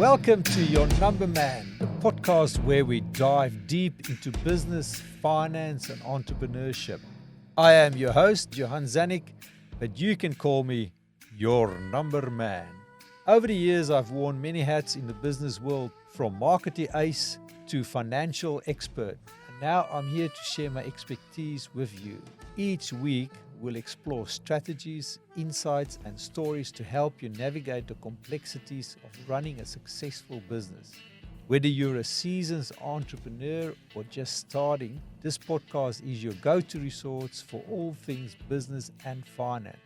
Welcome to Your Number Man, the podcast where we dive deep into business, finance, and entrepreneurship. I am your host, Johan, but you can call me Your Number Man. Over the years, I've worn many hats in the business world, from marketing ace to financial expert. And now I'm here to share my expertise with you. Each week, we'll explore strategies, insights, and stories to help you navigate the complexities of running a successful business. Whether you're a seasoned entrepreneur or just starting, this podcast is your go-to resource for all things business and finance.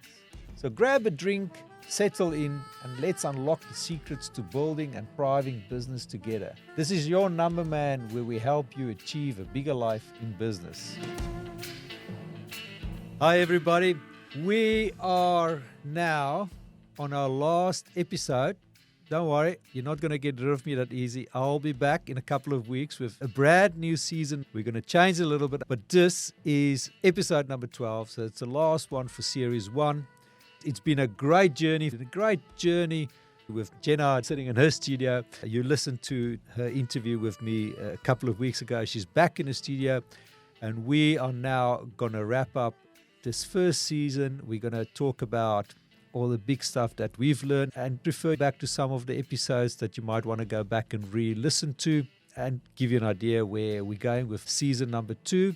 So grab a drink, settle in, and let's unlock the secrets to building and thriving business together. This is Your Number Man, where we help you achieve a bigger life in business. Hi everybody, we are now on our last episode. Don't worry, you're not going to get rid of me that easy. I'll be back in a couple of weeks with a brand new season. We're going to change a little bit, but this is episode number 12, so it's the last one for series 1. It's been a great journey with Jenna sitting in her studio. You listened to her interview with me a couple of weeks ago. She's back in the studio, and we are now going to wrap up this first season. We're going to talk about all the big stuff that we've learned and refer back to some of the episodes that you might want to go back and re-listen to and give you an idea where we're going with season number 2.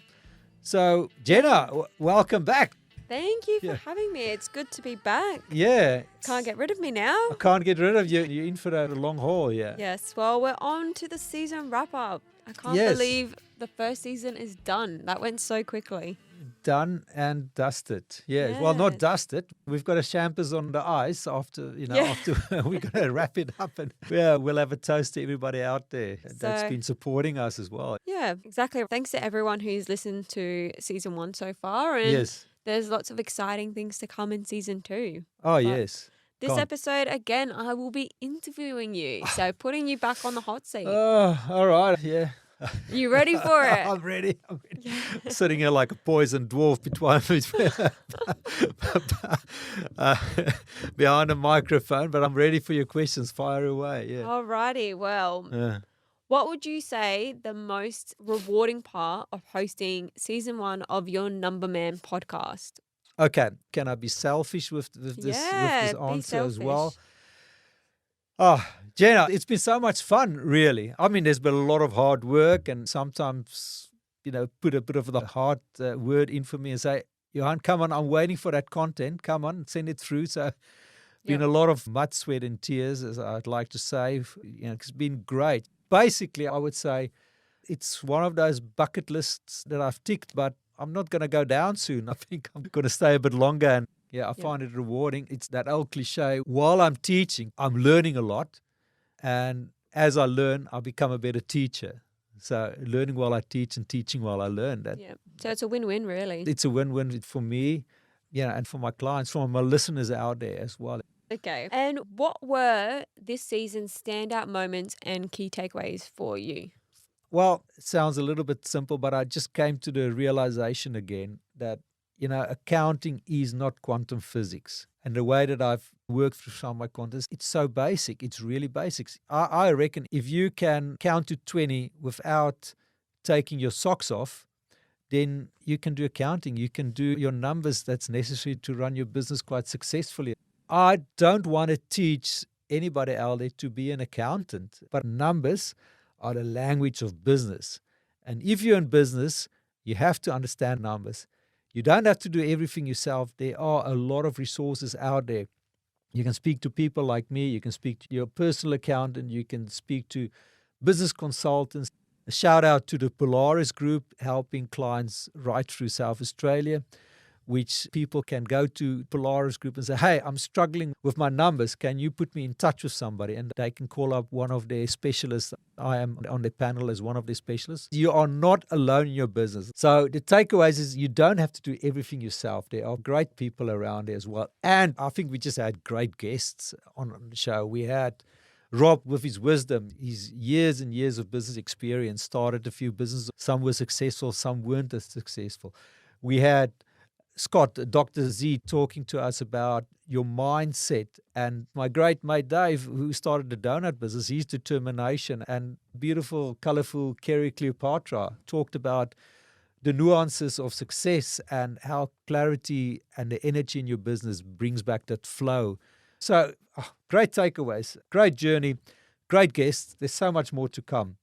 So, Jenna, welcome back. Thank you for having me. It's good to be back. Yeah. Can't get rid of me now. I can't get rid of you. You're in for a long haul, yeah. Yes. Well, we're on to the season wrap-up. I can't believe the first season is done. That went so quickly. Done and dusted. Yeah. Well, not dusted. We've got a champers on the ice after we're going to wrap it up, and we'll have a toast to everybody out there that's been supporting us as well. Yeah, exactly. Thanks to everyone who's listened to season 1 so far. And there's lots of exciting things to come in season 2. Oh, yes. This episode, again, I will be interviewing you. So putting you back on the hot seat. Oh, all right. Yeah. You ready for it? I'm ready. Sitting here like a poisoned dwarf behind a microphone, but I'm ready for your questions. Fire away. Yeah. All righty. Well, what would you say the most rewarding part of hosting season 1 of Your Number Man podcast? Okay. Can I be selfish with this answer as well? Oh, Jenna, it's been so much fun, really. I mean, there's been a lot of hard work, and sometimes, put a bit of the hard word in for me and say, Johan, come on, I'm waiting for that content. Come on, send it through. So been a lot of mud, sweat, and tears, as I'd like to say. It's been great. Basically, I would say it's one of those bucket lists that I've ticked, but I'm not going to go down soon. I think I'm going to stay a bit longer, and I find it rewarding. It's that old cliche. While I'm teaching, I'm learning a lot. And as I learn, I become a better teacher. So learning while I teach and teaching while I learn. So it's a win-win, really. It's a win-win for me, and for my clients, for my listeners out there as well. Okay. And what were this season's standout moments and key takeaways for you? Well, it sounds a little bit simple, but I just came to the realization again that accounting is not quantum physics. And the way that I've worked through some of my contents, it's so basic. It's really basics. I reckon if you can count to 20 without taking your socks off, then you can do accounting. You can do your numbers that's necessary to run your business quite successfully. I don't want to teach anybody out there to be an accountant, but numbers are the language of business. And if you're in business, you have to understand numbers. You don't have to do everything yourself. There are a lot of resources out there. You can speak to people like me. You can speak to your personal accountant. You can speak to business consultants. A shout out to the Polaris Group, helping clients right through South Australia, which people can go to Polaris Group and say, hey, I'm struggling with my numbers. Can you put me in touch with somebody? And they can call up one of their specialists. I am on the panel as one of their specialists. You are not alone in your business. So the takeaways is you don't have to do everything yourself. There are great people around there as well. And I think we just had great guests on the show. We had Rob with his wisdom, his years and years of business experience, started a few businesses. Some were successful, some weren't as successful. We had Scott, Dr. Z, talking to us about your mindset. And my great mate Dave, who started the donut business, his determination, and beautiful, colorful Kerry Cleopatra talked about the nuances of success and how clarity and the energy in your business brings back that flow. So, great takeaways, great journey, great guests. There's so much more to come,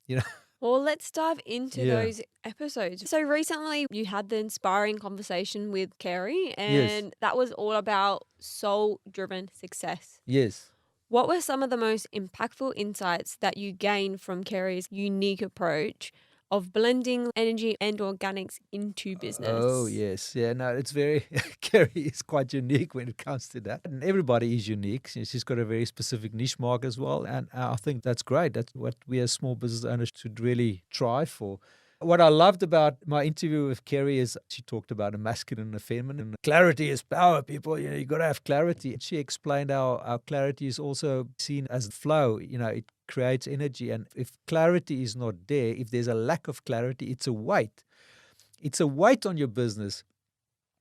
Well, let's dive into those episodes. So recently you had the inspiring conversation with Kerry, and that was all about soul-driven success. Yes. What were some of the most impactful insights that you gained from Kerry's unique approach of blending energy and organics into business? Oh, yes. Yeah, no, it's very, Kerry is quite unique when it comes to that. And everybody is unique. She's got a very specific niche market as well. And I think that's great. That's what we as small business owners should really try for. What I loved about my interview with Kerry is she talked about a masculine and a feminine. Clarity is power, people. You got to have clarity. And she explained how our clarity is also seen as flow. It creates energy. And if clarity is not there, if there's a lack of clarity, it's a weight. It's a weight on your business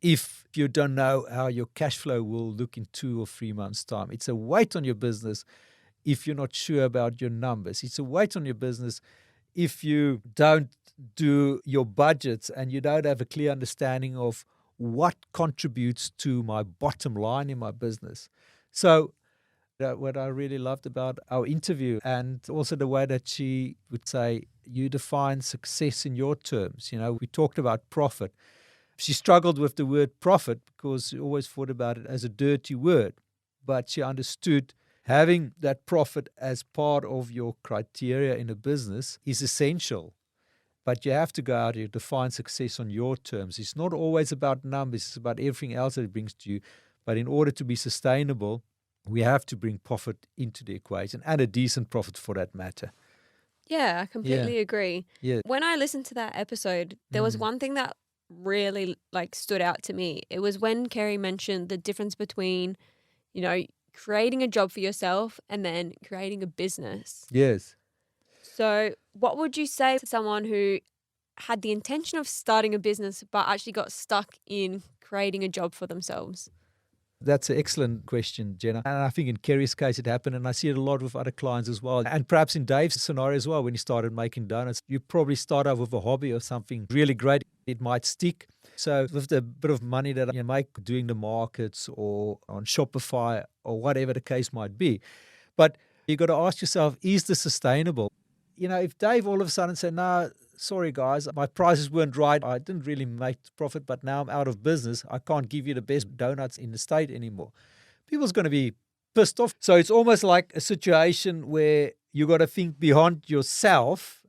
if you don't know how your cash flow will look in 2 or 3 months' time. It's a weight on your business if you're not sure about your numbers. It's a weight on your business if you don't do your budgets and you don't have a clear understanding of what contributes to my bottom line in my business. So what I really loved about our interview, and also the way that she would say, you define success in your terms. We talked about profit. She struggled with the word profit because she always thought about it as a dirty word, but she understood having that profit as part of your criteria in a business is essential. But you have to go out and define success on your terms. It's not always about numbers. It's about everything else that it brings to you. But in order to be sustainable, we have to bring profit into the equation, and a decent profit for that matter. Yeah, I completely agree. Yeah. When I listened to that episode, there was one thing that really stood out to me. It was when Kerry mentioned the difference between, creating a job for yourself and then creating a business. Yes. So what would you say to someone who had the intention of starting a business but actually got stuck in creating a job for themselves? That's an excellent question, Jenna. And I think in Kerry's case it happened, and I see it a lot with other clients as well. And perhaps in Dave's scenario as well, when he started making donuts, you probably start out with a hobby or something really great. It might stick. So with the bit of money that you make doing the markets or on Shopify or whatever the case might be. But you got to ask yourself, is this sustainable? If Dave all of a sudden said, no, sorry guys, my prices weren't right, I didn't really make profit, but now I'm out of business, I can't give you the best donuts in the state anymore, people's going to be pissed off. So it's almost like a situation where you got to think beyond yourself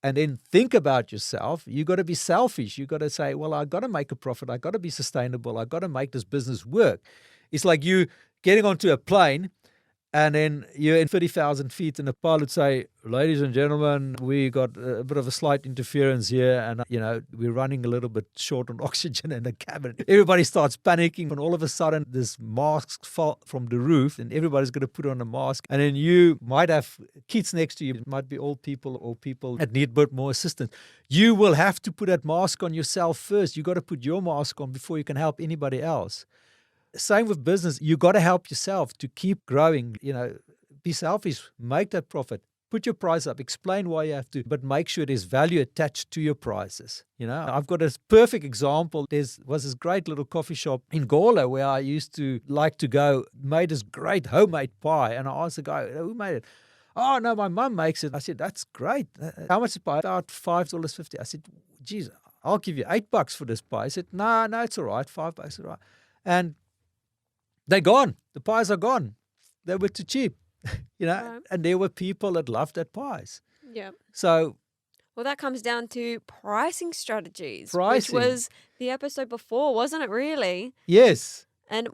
and then think about yourself. You got to be selfish. You got to say, well, I got to make a profit, I got to be sustainable, I got to make this business work. It's like you getting onto a plane and then you're in 30,000 feet and the pilot say, ladies and gentlemen, we got a bit of a slight interference here and, we're running a little bit short on oxygen in the cabin. Everybody starts panicking and all of a sudden this mask fall from the roof and everybody's going to put on a mask. And then you might have kids next to you. It might be old people or people that need a bit more assistance. You will have to put that mask on yourself first. You got to put your mask on before you can help anybody else. Same with business. You got to help yourself to keep growing. Be selfish, make that profit, put your price up, explain why you have to, but make sure there's value attached to your prices. I've got a perfect example. There was this great little coffee shop in Gawler where I used to like to go, made this great homemade pie. And I asked the guy, who made it? Oh, no, my mum makes it. I said, that's great. How much is the pie? About $5.50. I said, geez, I'll give you $8 for this pie. I said, no, it's all right. $5 is all right. And they're gone. The pies are gone. They were too cheap, Right. and there were people that loved that pies. Yeah. So, well, that comes down to pricing strategies, Pricing. which was the episode before, wasn't it really? yes. And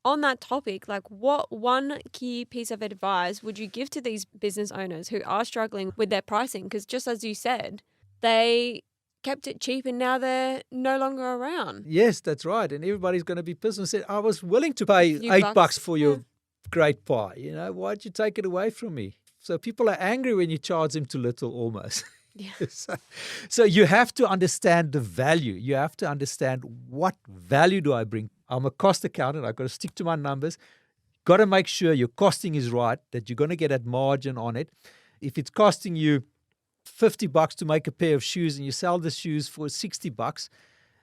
on that topic, what one key piece of advice would you give to these business owners who are struggling with their pricing? Because just as you said, they kept it cheap and now they're no longer around. Yes, that's right. And everybody's going to be pissed and say, I was willing to pay Few $8 bucks. for your great pie. Why'd you take it away from me? So people are angry when you charge them too little almost. Yeah. so, so you have to understand the value. You have to understand, what value do I bring? I'm a cost accountant. I've got to stick to my numbers. Got to make sure your costing is right, that you're going to get that margin on it. If it's costing you $50 to make a pair of shoes and you sell the shoes for $60,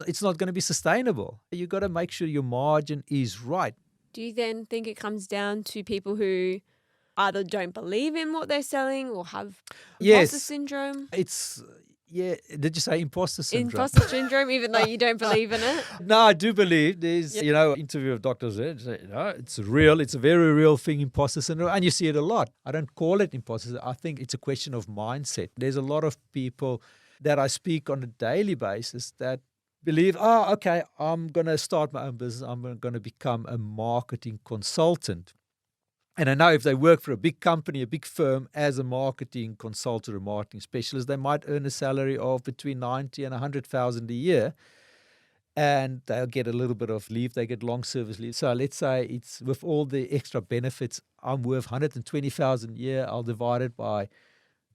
it's not going to be sustainable. You've got to make sure your margin is right. Do you then think it comes down to people who either don't believe in what they're selling or have imposter Yes, syndrome? it's, yeah. Did you say imposter syndrome? Imposter syndrome, even though you don't believe in it? No, I do believe there's, interview of doctors there, say, it's real. It's a very real thing, imposter syndrome. And you see it a lot. I don't call it imposter syndrome. I think it's a question of mindset. There's a lot of people that I speak on a daily basis that believe, okay, I'm going to start my own business. I'm going to become a marketing consultant. And I know if they work for a big company, a big firm, as a marketing consultant or marketing specialist, they might earn a salary of between 90 and 100,000 a year. And they'll get a little bit of leave. They get long service leave. So let's say it's with all the extra benefits, I'm worth 120,000 a year. I'll divide it by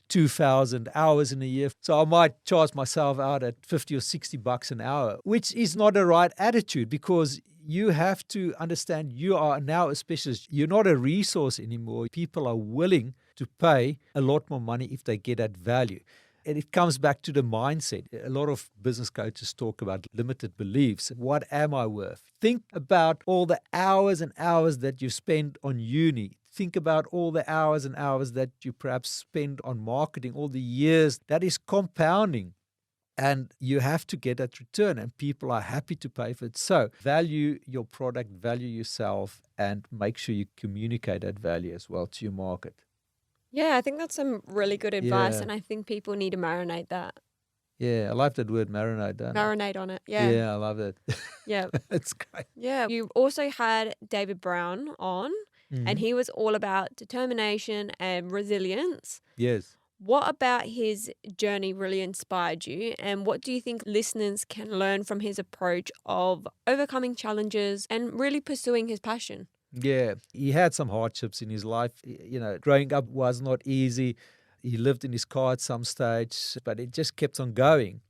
2,000 hours in a year. So I might charge myself out at 50 or $60 an hour, which is not a right attitude, because you have to understand you are now a specialist. You're not a resource anymore. People are willing to pay a lot more money if they get that value. And it comes back to the mindset. A lot of business coaches talk about limited beliefs. What am I worth? Think about all the hours and hours that you spend on uni. Think about all the hours and hours that you perhaps spend on marketing, all the years. That is compounding. And you have to get that return, and people are happy to pay for it. So value your product, value yourself, and make sure you communicate that value as well to your market. Yeah, I think that's some really good advice, Yeah. and I think people need to marinate that. Yeah, I like that word marinate, don't I? Marinate on it. Yeah. Yeah, I love it. Yeah. It's great. Yeah. You also had David Brown on, and he was all about determination and resilience. Yes. What about his journey really inspired you? And what do you think listeners can learn from his approach of overcoming challenges and really pursuing his passion? Yeah, he had some hardships in his life. Growing up was not easy. He lived in his car at some stage, but it just kept on going.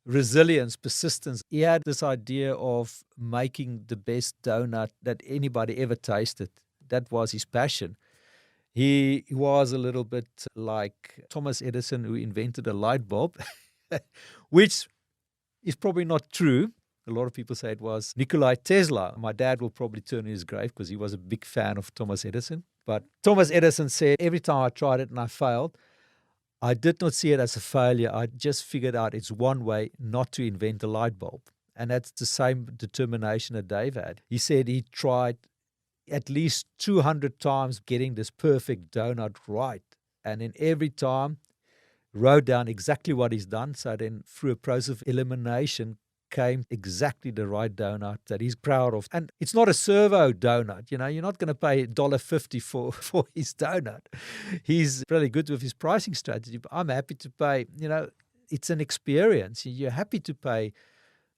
Resilience, persistence. He had this idea of making the best donut that anybody ever tasted. That was his passion. He was a little bit like Thomas Edison, who invented a light bulb, which is probably not true. A lot of people say it was Nikola Tesla. My dad will probably turn in his grave because he was a big fan of Thomas Edison. But Thomas Edison said, every time I tried it and I failed, I did not see it as a failure. I just figured out it's one way not to invent a light bulb. And that's the same determination that Dave had. He said he tried at least 200 times getting this perfect donut right. And then every time wrote down exactly what he's done. So then through a process of elimination came exactly the right donut that he's proud of. And it's not a servo donut. You're not going to pay $1.50 for his donut. He's really good with his pricing strategy, but I'm happy to pay, it's an experience. You're happy to pay.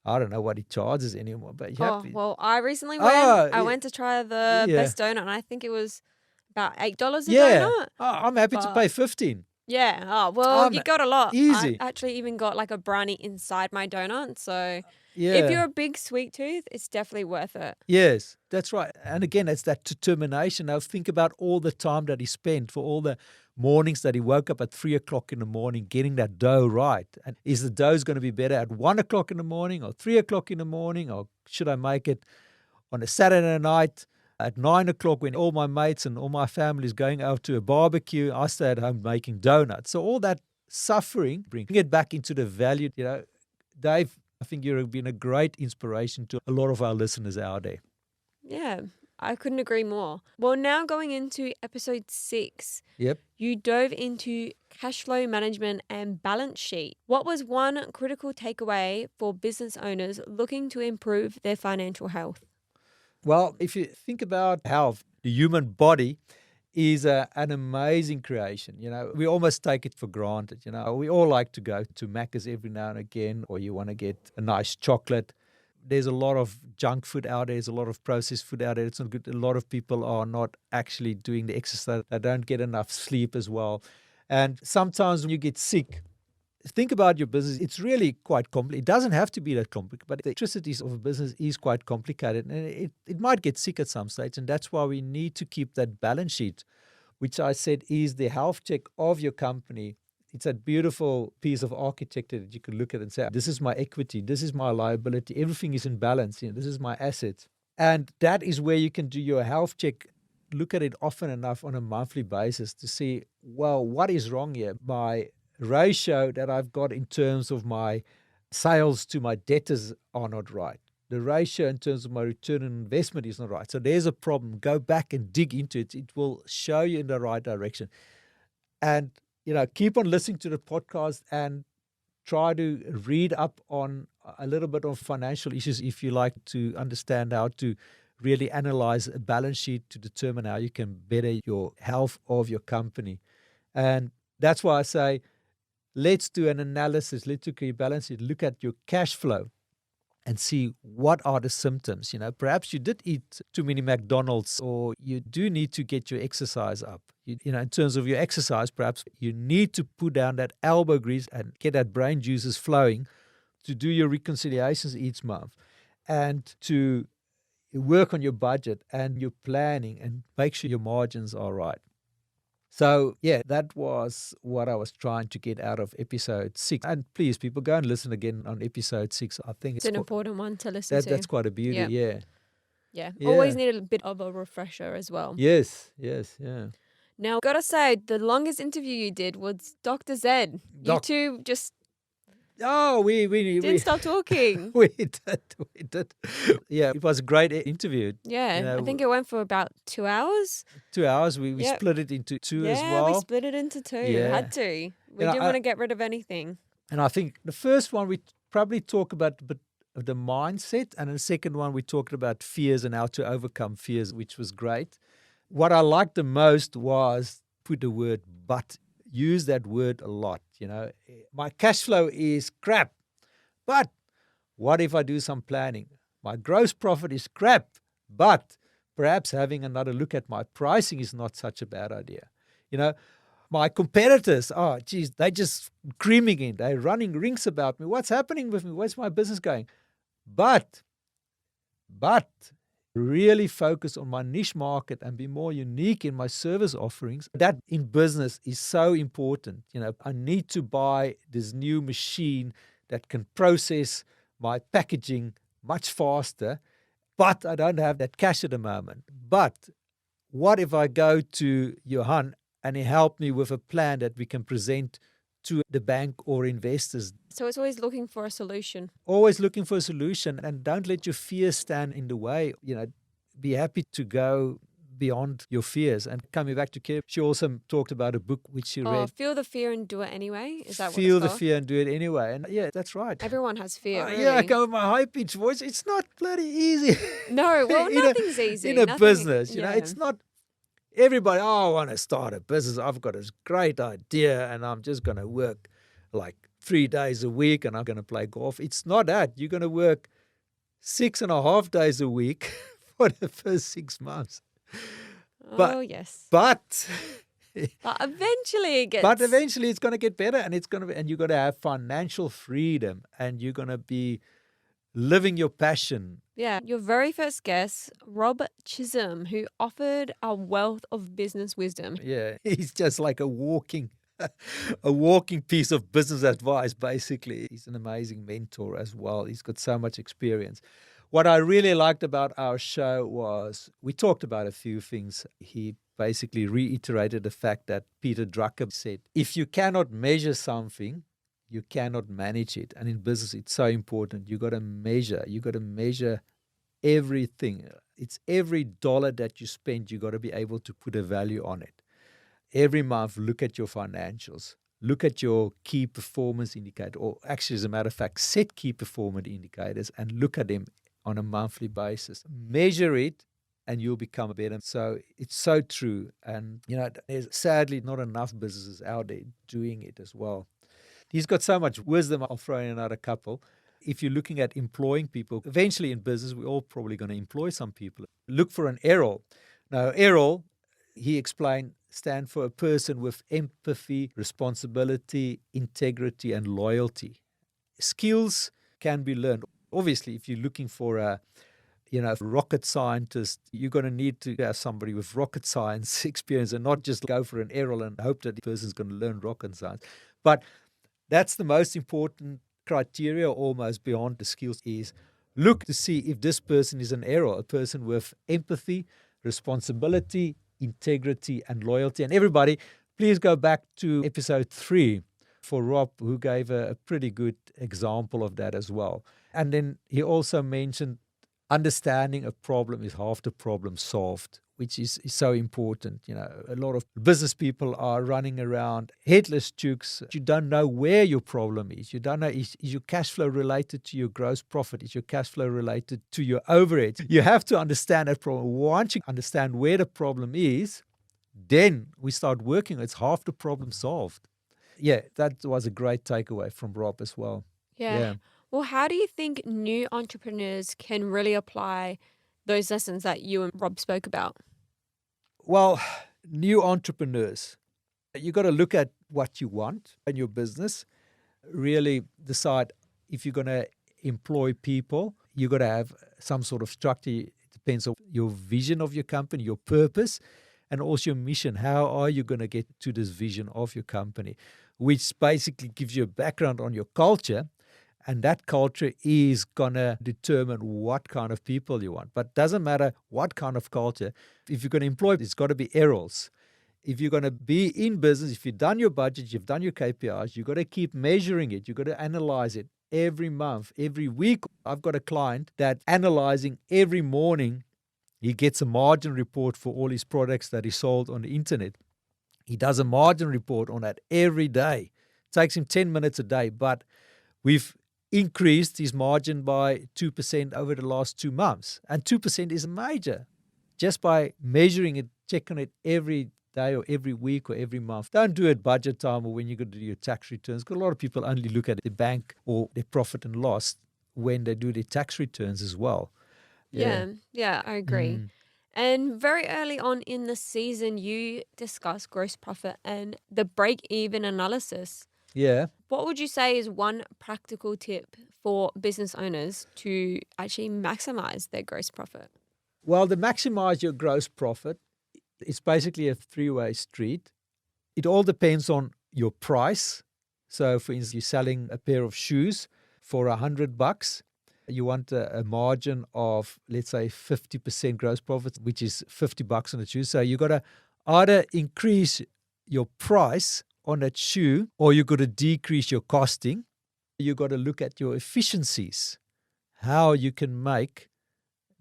I don't know what he charges anymore, but well, I recently went. I went to try the best donut, and I think it was about $8 a donut. I'm happy to pay $15. Yeah. Oh, well, you got a lot. Easy. I actually even got like a brownie inside my donut. So Yeah. if you're a big sweet tooth, it's definitely worth it. Yes, that's right. And again, it's that determination. Now think about all the time that he spent, for all the mornings that he woke up at 3 o'clock in the morning getting that dough right. And is the dough going to be better at 1 o'clock in the morning or 3 o'clock in the morning? Or should I make it on a Saturday night at 9 o'clock when all my mates and all my family is going out to a barbecue? I stay at home making donuts. So all that suffering, bring it back into the value. Dave, I think you've been a great inspiration to a lot of our listeners out there. Yeah, I couldn't agree more. Well, now going into episode 6, Yep. you dove into cash flow management and balance sheet. What was one critical takeaway for business owners looking to improve their financial health? Well, if you think about health, the human body is an amazing creation. We almost take it for granted. We all like to go to Macca's every now and again, or you want to get a nice chocolate. There's a lot of junk food out there. There's a lot of processed food out there. It's not good. A lot of people are not actually doing the exercise. They don't get enough sleep as well. And sometimes when you get sick, think about your business. It's really quite complicated. It doesn't have to be that complicated, but the intricacies of a business is quite complicated, and it might get sick at some stage. And that's why we need to keep that balance sheet, which I said is the health check of your company. It's a beautiful piece of architecture that you can look at and say, this is my equity, this is my liability, everything is in balance, this is my assets. And that is where you can do your health check, look at it often enough on a monthly basis to see, well, what is wrong here? My ratio that I've got in terms of my sales to my debtors are not right. The ratio in terms of my return on investment is not right. So there's a problem. Go back and dig into it. It will show you in the right direction. And, keep on listening to the podcast and try to read up on a little bit of financial issues if you like to understand how to really analyze a balance sheet to determine how you can better your health of your company. And that's why I say, let's do an analysis. Let's look at your balance sheet, look at your cash flow and see what are the symptoms. Perhaps you did eat too many McDonald's, or you do need to get your exercise up. In terms of your exercise, perhaps you need to put down that elbow grease and get that brain juices flowing to do your reconciliations each month and to work on your budget and your planning and make sure your margins are right. So, yeah, that was what I was trying to get out of episode 6. And please, people, go and listen again on episode 6. I think It's an important one to listen to. That's quite a beauty, yeah. Yeah. Always need a bit of a refresher as well. Yes, yeah. Now, gotta say, the longest interview you did was Dr. Zed. You two just we didn't stop talking. We did. Yeah, it was a great interview. Yeah, I think it went for about 2 hours. 2 hours. We split it into two as well. Yeah, we split it into two. Yeah. Had to. We didn't want to get rid of anything. And I think the first one we probably talk about a bit of the mindset, and the second one we talked about fears and how to overcome fears, which was great. What I liked the most was put the word but. Use that word a lot. My cash flow is crap, but what if I do some planning? My gross profit is crap, but perhaps having another look at my pricing is not such a bad idea. My competitors, they're just screaming in, they're running rings about me. What's happening with me? Where's my business going? But really focus on my niche market and be more unique in my service offerings. That in business is so important. I need to buy this new machine that can process my packaging much faster, but I don't have that cash at the moment. But what if I go to Johan and he helped me with a plan that we can present to the bank or investors? So it's always looking for a solution. Always looking for a solution, and don't let your fears stand in the way. Be happy to go beyond your fears. And coming back to Kerry, she also talked about a book which she read. Feel the fear and do it anyway. Is that what Feel it's the called? fear and do it anyway. And yeah, that's right. Everyone has fear. Really. Yeah, I go with my high-pitched voice. It's not bloody easy. No, well, nothing's easy. In a business, it's not. Everybody, I want to start a business. I've got this great idea and I'm just going to work like 3 days a week and I'm going to play golf. It's not that. You're going to work 6.5 days a week for the first 6 months. Yes. But eventually it gets. But eventually it's going to get better, and you're going to have financial freedom, and you're going to be living your passion. Yeah, your very first guest, Rob Chisholm, who offered a wealth of business wisdom. Yeah, he's just like a walking piece of business advice, basically. He's an amazing mentor as well. He's got so much experience. What I really liked about our show was we talked about a few things. He basically reiterated the fact that Peter Drucker said, if you cannot measure something, you cannot manage it. And in business, it's so important. You got to measure. You got to measure everything. It's every dollar that you spend, you got to be able to put a value on it. Every month, look at your financials. Look at your key performance indicator, or actually, as a matter of fact, set key performance indicators and look at them on a monthly basis. Measure it and you'll become better. So it's so true. And, there's sadly not enough businesses out there doing it as well. He's got so much wisdom. I'll throw in another couple. If you're looking at employing people, eventually in business, we're all probably going to employ some people. Look for an Errol. Now, Errol, he explained stand for a person with empathy, responsibility, integrity, and loyalty. Skills can be learned. Obviously, if you're looking for a rocket scientist, you're going to need to have somebody with rocket science experience and not just go for an aerial and hope that the person's going to learn rocket science. But that's the most important criteria, almost beyond the skills, is look to see if this person is an aerial, a person with empathy, responsibility, integrity, and loyalty. And everybody, please go back to episode 3 for Rob, who gave a pretty good example of that as well. And then he also mentioned understanding a problem is half the problem solved, which is so important. A lot of business people are running around headless chooks. You don't know where your problem is. You don't know, is your cash flow related to your gross profit? Is your cash flow related to your overhead? You have to understand that problem. Once you understand where the problem is, then we start working. It's half the problem solved. Yeah, that was a great takeaway from Rob as well. Yeah. Well, how do you think new entrepreneurs can really apply those lessons that you and Rob spoke about? Well, new entrepreneurs, you got to look at what you want in your business, really decide if you're going to employ people. You got to have some sort of structure. It depends on your vision of your company, your purpose, and also your mission. How are you going to get to this vision of your company, which basically gives you a background on your culture. And that culture is going to determine what kind of people you want. But doesn't matter what kind of culture. If you're going to employ, it's got to be aerials. If you're going to be in business, if you've done your budget, you've done your KPIs, you've got to keep measuring it. You've got to analyze it every month, every week. I've got a client that analyzing every morning. He gets a margin report for all his products that he sold on the internet. He does a margin report on that every day. It takes him 10 minutes a day, but we've increased his margin by 2% over the last 2 months. And 2% is major. Just by measuring it, checking it every day or every week or every month. Don't do it budget time or when you're going to do your tax returns, because a lot of people only look at the bank or their profit and loss when they do their tax returns as well. Yeah, I agree. And very early on in the season, you discussed gross profit and the break-even analysis. Yeah. What would you say is one practical tip for business owners to actually maximize their gross profit? Well, to maximize your gross profit, it's basically a three-way street. It all depends on your price. So, for instance, you're selling a pair of shoes for $100. You want a margin of, let's say, 50% gross profit, which is $50 on the shoe. So you got to either increase your price on that shoe, or you got to decrease your costing. You got to look at your efficiencies, how you can make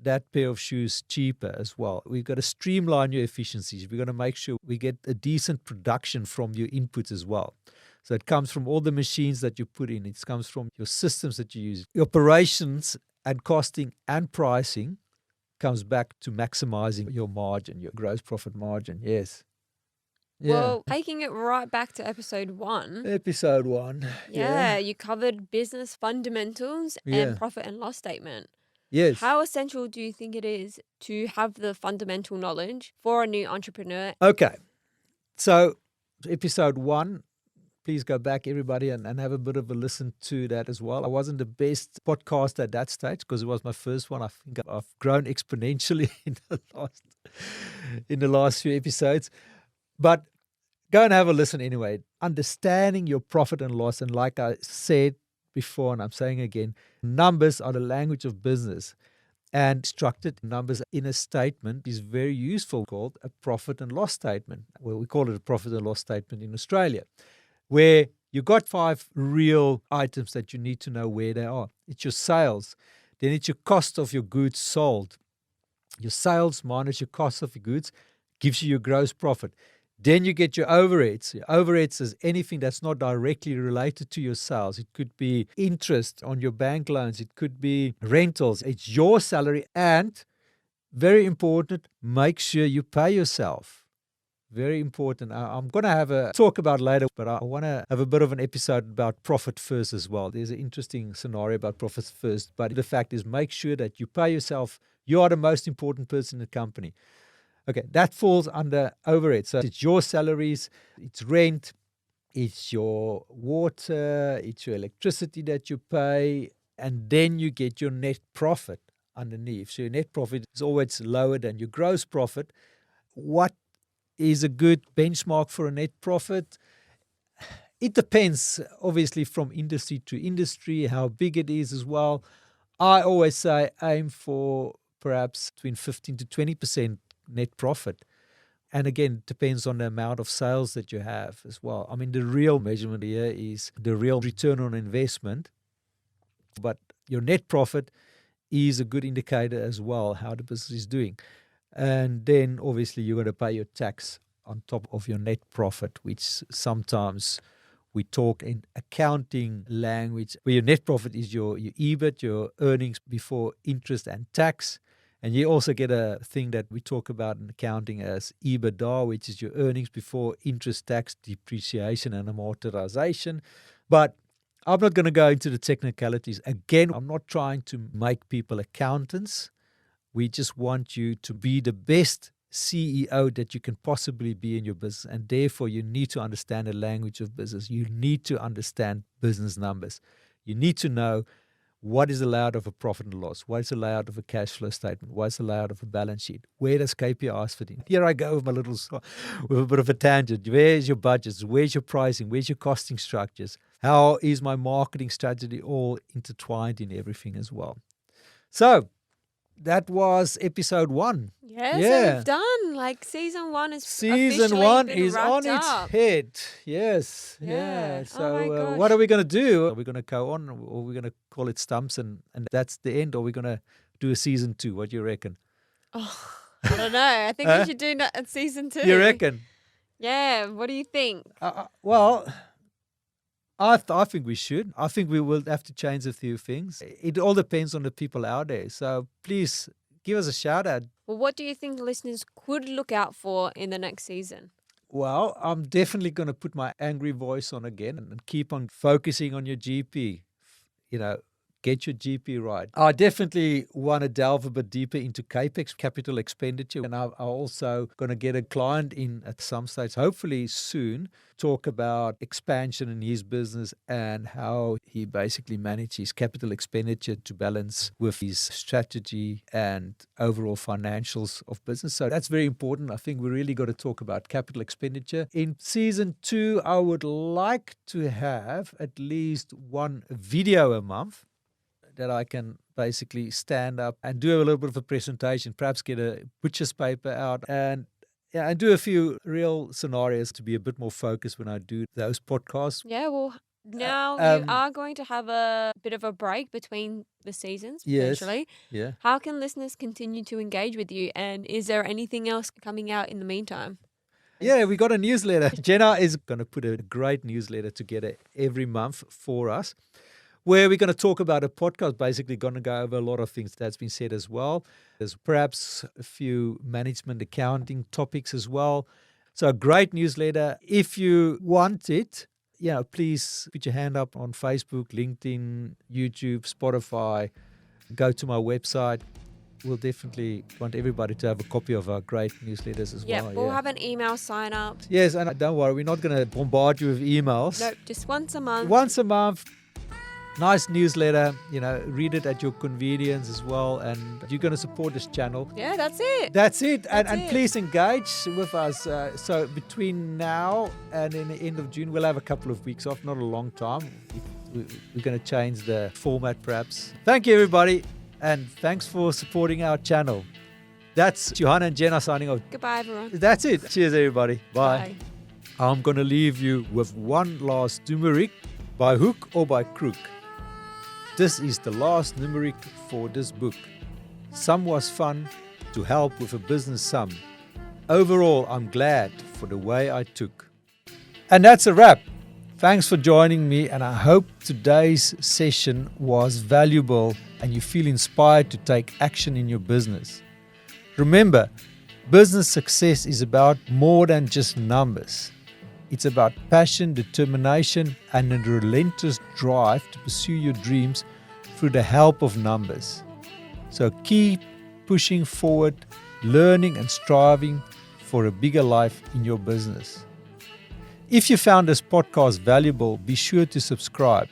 that pair of shoes cheaper as well. We've got to streamline your efficiencies. We've got to make sure we get a decent production from your inputs as well. So it comes from all the machines that you put in. It comes from your systems that you use. Your operations and costing and pricing comes back to maximizing your margin, your gross profit margin. Yes. Yeah. Well, taking it right back to episode 1. Episode 1. Yeah, you covered business fundamentals and profit and loss statement. Yes. How essential do you think it is to have the fundamental knowledge for a new entrepreneur? Okay. So episode 1, please go back, everybody, and have a bit of a listen to that as well. I wasn't the best podcast at that stage because it was my first one. I think I've grown exponentially in the last few episodes. But go and have a listen anyway. Understanding your profit and loss. And like I said before, and I'm saying again, numbers are the language of business. And structured numbers in a statement is very useful, called a profit and loss statement. Well, we call it a profit and loss statement in Australia, where you got 5 real items that you need to know where they are. It's your sales. Then it's your cost of your goods sold. Your sales minus your cost of your goods gives you your gross profit. Then you get your overheads. Your overheads is anything that's not directly related to your sales. It could be interest on your bank loans. It could be rentals. It's your salary. And very important, make sure you pay yourself. Very important. I'm going to have a talk about later, but I want to have a bit of an episode about profit first as well. There's an interesting scenario about profit first. But the fact is, make sure that you pay yourself. You are the most important person in the company. Okay, that falls under overhead. So it's your salaries, it's rent, it's your water, it's your electricity that you pay, and then you get your net profit underneath. So your net profit is always lower than your gross profit. What is a good benchmark for a net profit? It depends, obviously, from industry to industry, how big it is as well. I always say aim for perhaps between 15 to 20% net profit. And again, it depends on the amount of sales that you have as well. I mean, the real measurement here is the real return on investment. But your net profit is a good indicator as well, how the business is doing. And then obviously you're going to pay your tax on top of your net profit, which sometimes we talk in accounting language, where your net profit is your EBIT, your earnings before interest and tax. And you also get a thing that we talk about in accounting as EBITDA, which is your earnings before interest, tax, depreciation, and amortization. But I'm not going to go into the technicalities. Again, I'm not trying to make people accountants. We just want you to be the best CEO that you can possibly be in your business. And therefore, you need to understand the language of business. You need to understand business numbers. You need to know what is allowed of a profit and loss, what is allowed of a cash flow statement, what is allowed of a balance sheet, where does KPIs fit in. Here I go with with a bit of a tangent. Where's your budgets? Where's your pricing? Where's your costing structures? How is my marketing strategy all intertwined in everything as well? So that was episode 1. Yeah, so we've done, like, season 1 is Season 1 is on its up. head. Yes. Yeah. So Oh my gosh. what are we going to do? Are we going to go on, or are we going to call it stumps and that's the end? Or are we going to do a season 2? What do you reckon? Oh, I don't know. I think we should do that at season 2. You reckon? Yeah. What do you think? Well, I think we should. I think we will have to change a few things. It all depends on the people out there. So please give us a shout out. Well, what do you think listeners could look out for in the next season? Well, I'm definitely going to put my angry voice on again and keep on focusing on your GP. Get your GP right. I definitely want to delve a bit deeper into CAPEX, capital expenditure. And I'm also going to get a client in at some stage, hopefully soon, talk about expansion in his business and how he basically manages capital expenditure to balance with his strategy and overall financials of business. So that's very important. I think we really got to talk about capital expenditure. In season 2, I would like to have at least one video a month that I can basically stand up and do a little bit of a presentation, perhaps get a butcher's paper out and do a few real scenarios to be a bit more focused when I do those podcasts. Yeah, well, now you are going to have a bit of a break between the seasons, potentially. Yeah. How can listeners continue to engage with you? And is there anything else coming out in the meantime? Yeah, we got a newsletter. Jenna is going to put a great newsletter together every month for us, where we're going to talk about a podcast, basically going to go over a lot of things that's been said as well. There's perhaps a few management accounting topics as well. So a great newsletter. If you want it, please put your hand up on Facebook, LinkedIn, YouTube, Spotify. Go to my website. We'll definitely want everybody to have a copy of our great newsletters as well. We'll have an email sign up. Yes, and don't worry, we're not going to bombard you with emails. Nope, just once a month. Once a month. Nice newsletter, read it at your convenience as well. And you're going to support this channel. Yeah, that's it. That's it. And please engage with us. So between now and in the end of June, we'll have a couple of weeks off, not a long time. We're going to change the format perhaps. Thank you, everybody. And thanks for supporting our channel. That's Johan and Jenna signing off. Goodbye, everyone. That's it. Cheers, everybody. Bye. Bye. I'm going to leave you with one last numeric, by hook or by crook. This is the last numeric for this book. Sum was fun to help with a business sum. Overall, I'm glad for the way I took. And that's a wrap. Thanks for joining me, and I hope today's session was valuable and you feel inspired to take action in your business. Remember, business success is about more than just numbers. It's about passion, determination, and a relentless drive to pursue your dreams through the help of numbers. So keep pushing forward, learning and striving for a bigger life in your business. If you found this podcast valuable, be sure to subscribe.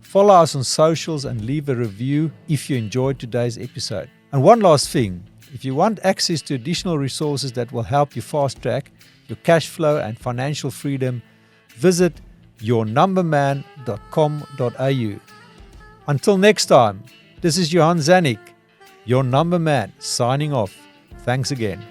Follow us on socials and leave a review if you enjoyed today's episode. And one last thing, if you want access to additional resources that will help you fast track your cash flow and financial freedom, visit yournumberman.com.au. Until next time, this is Johan, your number man, signing off. Thanks again.